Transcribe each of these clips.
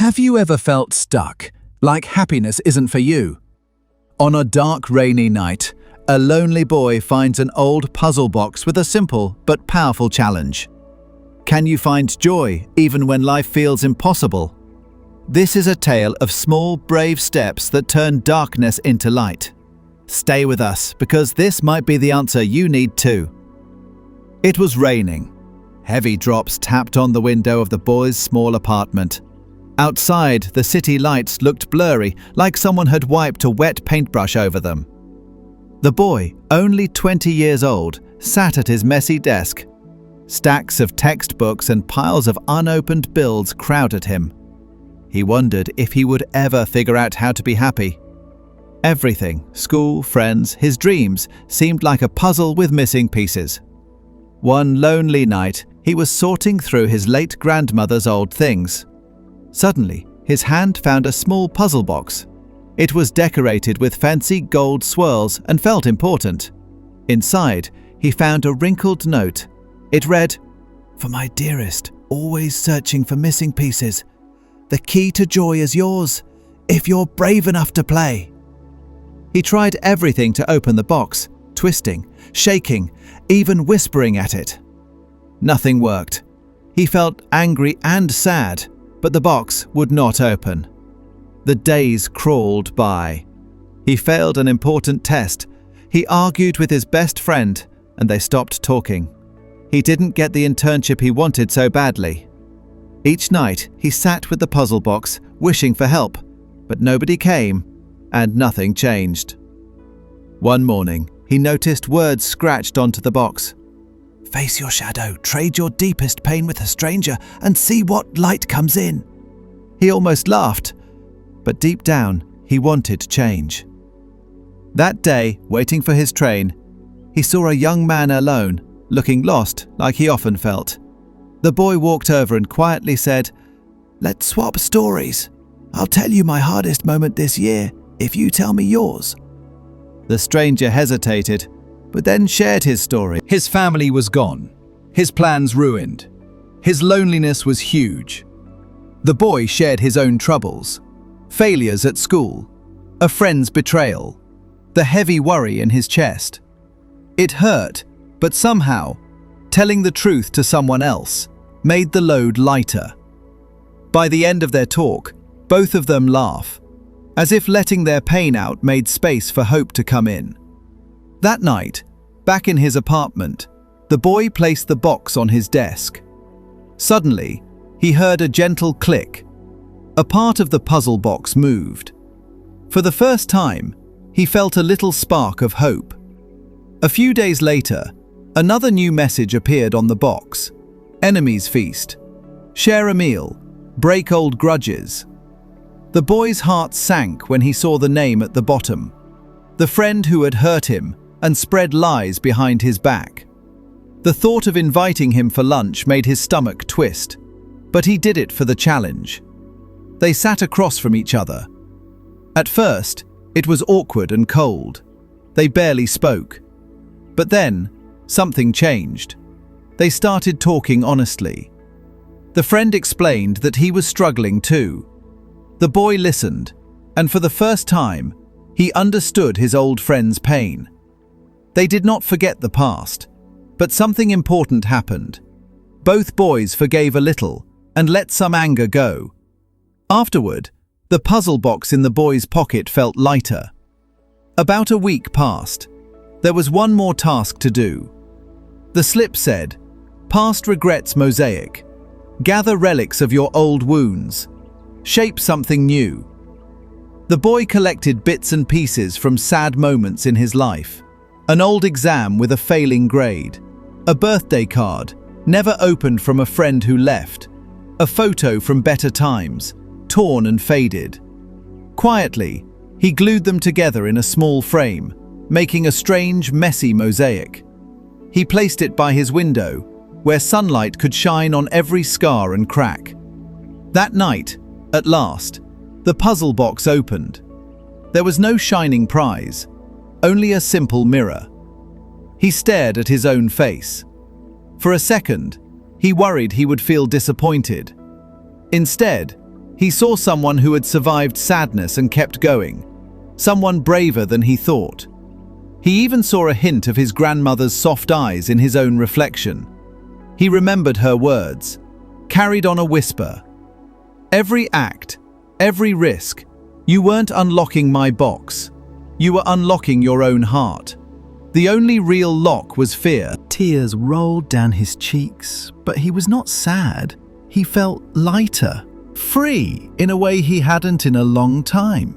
Have you ever felt stuck, like happiness isn't for you? On a dark, rainy night, a lonely boy finds an old puzzle box with a simple but powerful challenge. Can you find joy even when life feels impossible? This is a tale of small, brave steps that turn darkness into light. Stay with us, because this might be the answer you need too. It was raining. Heavy drops tapped on the window of the boy's small apartment. Outside, the city lights looked blurry, like someone had wiped a wet paintbrush over them. The boy, only 20 years old, sat at his messy desk. Stacks of textbooks and piles of unopened bills crowded him. He wondered if he would ever figure out how to be happy. Everything, school, friends, his dreams, seemed like a puzzle with missing pieces. One lonely night, he was sorting through his late grandmother's old things. Suddenly, his hand found a small puzzle box. It was decorated with fancy gold swirls and felt important. Inside, he found a wrinkled note. It read, "For my dearest, always searching for missing pieces. The key to joy is yours, if you're brave enough to play." He tried everything to open the box, twisting, shaking, even whispering at it. Nothing worked. He felt angry and sad, but the box would not open. The days crawled by. He failed an important test. He argued with his best friend, and they stopped talking. He didn't get the internship he wanted so badly. Each night, he sat with the puzzle box, wishing for help, but nobody came, and nothing changed. One morning, he noticed words scratched onto the box. "Face your shadow, trade your deepest pain with a stranger, and see what light comes in." He almost laughed, but deep down, he wanted change. That day, waiting for his train, he saw a young man alone, looking lost like he often felt. The boy walked over and quietly said, "Let's swap stories. I'll tell you my hardest moment this year, if you tell me yours." The stranger hesitated, but then shared his story. His family was gone, his plans ruined. His loneliness was huge. The boy shared his own troubles, failures at school, a friend's betrayal, the heavy worry in his chest. It hurt, but somehow, telling the truth to someone else made the load lighter. By the end of their talk, both of them laughed, as if letting their pain out made space for hope to come in. That night, back in his apartment, the boy placed the box on his desk. Suddenly, he heard a gentle click. A part of the puzzle box moved. For the first time, he felt a little spark of hope. A few days later, another new message appeared on the box. Enemies feast. Share a meal. Break old grudges. The boy's heart sank when he saw the name at the bottom. The friend who had hurt him and spread lies behind his back. The thought of inviting him for lunch made his stomach twist, but he did it for the challenge. They sat across from each other. At first, it was awkward and cold. They barely spoke. But then, something changed. They started talking honestly. The friend explained that he was struggling too. The boy listened, and for the first time, he understood his old friend's pain. They did not forget the past, but something important happened. Both boys forgave a little and let some anger go. Afterward, the puzzle box in the boy's pocket felt lighter. About a week passed. There was one more task to do. The slip said, "Past regrets Mosaic. Gather relics of your old wounds. Shape something new." The boy collected bits and pieces from sad moments in his life. An old exam with a failing grade. A birthday card, never opened from a friend who left. A photo from better times, torn and faded. Quietly, he glued them together in a small frame, making a strange, messy mosaic. He placed it by his window, where sunlight could shine on every scar and crack. That night, at last, the puzzle box opened. There was no shining prize, only a simple mirror. He stared at his own face. For a second, he worried he would feel disappointed. Instead, He saw someone who had survived sadness and kept going, someone braver than he thought. He even saw a hint of his grandmother's soft eyes in his own reflection. He remembered her words, carried on a whisper. Every act, every risk, you weren't unlocking my box. You were unlocking your own heart. The only real lock was fear. Tears rolled down his cheeks, but he was not sad. He felt lighter, free in a way he hadn't in a long time.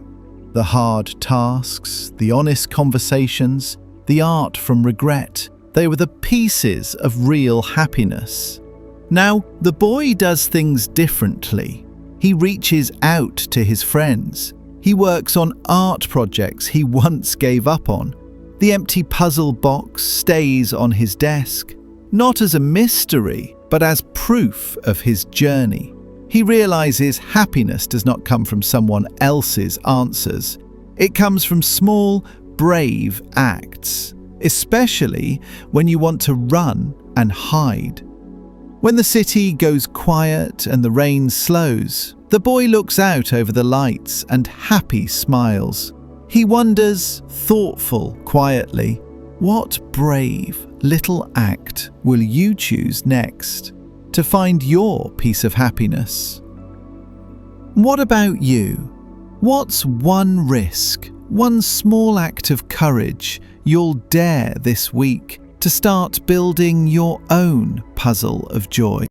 The hard tasks, the honest conversations, the art from regret, they were the pieces of real happiness. Now, the boy does things differently. He reaches out to his friends. He works on art projects he once gave up on. The empty puzzle box stays on his desk, not as a mystery, but as proof of his journey. He realizes happiness does not come from someone else's answers. It comes from small, brave acts, especially when you want to run and hide. When the city goes quiet and the rain slows, the boy looks out over the lights and happy smiles. He wonders, thoughtful, quietly, what brave little act will you choose next to find your piece of happiness? What about you? What's one risk, one small act of courage you'll dare this week to start building your own puzzle of joy?